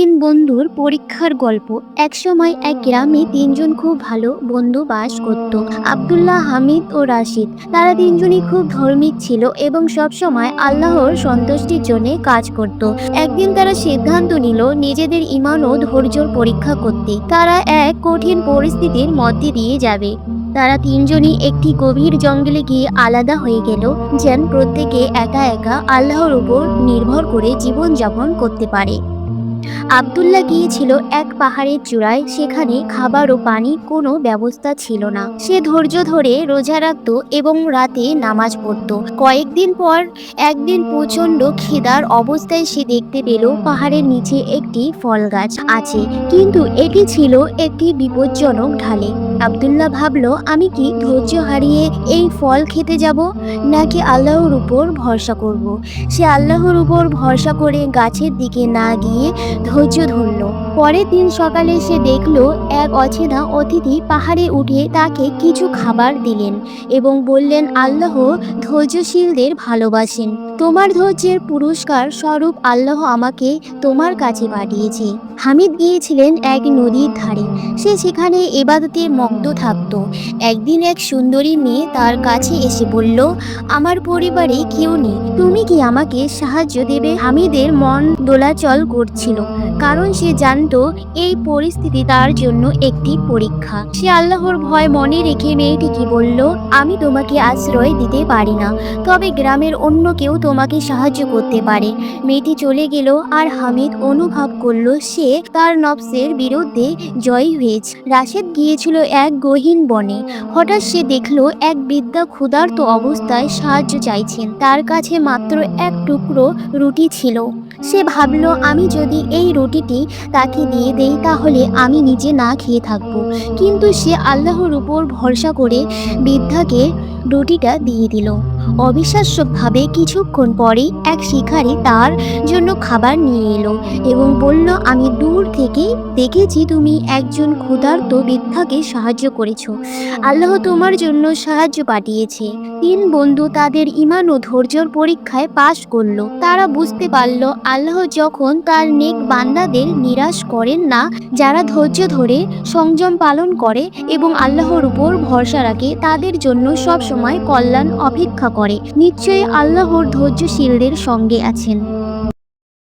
তিন বন্ধুর পরীক্ষার গল্প। একসময় এক গ্রামে তিনজন খুব ভালো বন্ধু বাস করত। আব্দুল্লাহ, হামিদ ও রাশিদ। তারা তিনজনই খুব ধার্মিক ছিল এবং সবসময় আল্লাহর সন্তুষ্টির জন্য কাজ করত। একদিন তারা সিদ্ধান্ত নিল নিজেদের ঈমান ও ধৈর্যের পরীক্ষা করতে। তারা এক কঠিন পরিস্থিতির মধ্যে দিয়ে যাবে। তারা তিনজনই একটি গভীর জঙ্গলে গিয়ে আলাদা হয়ে গেল, যেন প্রত্যেকে একা একা আল্লাহর উপর নির্ভর করে জীবনযাপন করতে পারে। আব্দুল্লাহ গিয়েছিল এক পাহাড়ের চূড়ায়। সেখানে খাবার ও পানির কোনো ব্যবস্থা ছিল না। সে ধৈর্য ধরে রোজা রাখত এবং রাতে নামাজ পড়ত। কয়েকদিন পর একদিন প্রচণ্ড খিদার অবস্থায় সে দেখতে পেল পাহাড়ের নিচে একটি ফল গাছ আছে, কিন্তু এটি ছিল একটি বিপজ্জনক ঢালে। আব্দুল্লাহ ভাবল, আমি কি ধৈর্য হারিয়ে এই ফল খেতে যাব, নাকি আল্লাহর উপর ভরসা করব। সে আল্লাহর উপর ভরসা করে গাছের দিকে না গিয়ে ধৈর্য ধরল। পরের দিন সকালে সে দেখল এক অচেনা অতিথি পাহাড়ে উঠে তাকে কিছু খাবার দিলেন এবং বললেন, আল্লাহ ধৈর্যশীলদের ভালোবাসেন। তোমার ধৈর্যের পুরস্কার স্বরূপ আল্লাহ আমাকে তোমার কাছে পাঠিয়েছে। হামিদ গিয়েছিলেন এক নদীর ধারে। সে সেখানে ইবাদতে মগ্ন থাকত। একদিন এক সুন্দরী মেয়ে তার কাছে এসে বলল, আমার পরিবারে কেউ নেই, তুমি কি আমাকে সাহায্য দেবে? হামিদের মন দোলাচল করছিল, কারণ সে জানতো এই পরিস্থিতি তার জন্য একটি পরীক্ষা। সে আল্লাহর ভয় মনে রেখে মেয়েটিকে বলল, আমি তোমাকে আশ্রয় দিতে পারি না, তবে গ্রামের অন্য কেউ তোমাকে সাহায্য করতে পারে। মেয়েটি চলে গেল আর হামিদ অনুভব করল সে তার নফসের বিরুদ্ধে জয়ী হয়েছে। রাশেদ গিয়েছিল এক গহীন বনে। হঠাৎ সে দেখল এক বৃদ্ধ ক্ষুধার্ত অবস্থায় সাহায্য চাইছেন। তার কাছে মাত্র এক টুকরো রুটি ছিল। সে ভাবল, আমি যদি এই রুটিটি তাকে দিয়ে দেই তাহলে আমি নিজে না খেয়ে থাকব। কিন্তু সে আল্লাহর উপর ভরসা করে বৃদ্ধাকে রুটিটা দিয়ে দিল। অবিশ্বাস্যভাবে কিছুক্ষণ পরেই এক শিকারী তার জন্য খাবার নিয়ে এলো এবং বলল, আমি দূর থেকে দেখেছি তুমি একজন ক্ষুধার্ত বৃদ্ধাকে সাহায্য করেছ। আল্লাহ তোমার জন্য সাহায্য পাঠিয়েছে। তিন বন্ধু তাদের ঈমান ও ধৈর্যের পরীক্ষায় পাশ করলো। তারা বুঝতে পারল আল্লাহ যখন তার নেক বান্দাদের নিরাশ করেন না, যারা ধৈর্য ধরে সংযম পালন করে এবং আল্লাহর উপর ভরসা রাখে, তাদের জন্য সব সময় কল্যাণ অপেক্ষা করে। নিশ্চয়ই আল্লাহর ধৈর্যশীলদের সঙ্গে আছেন।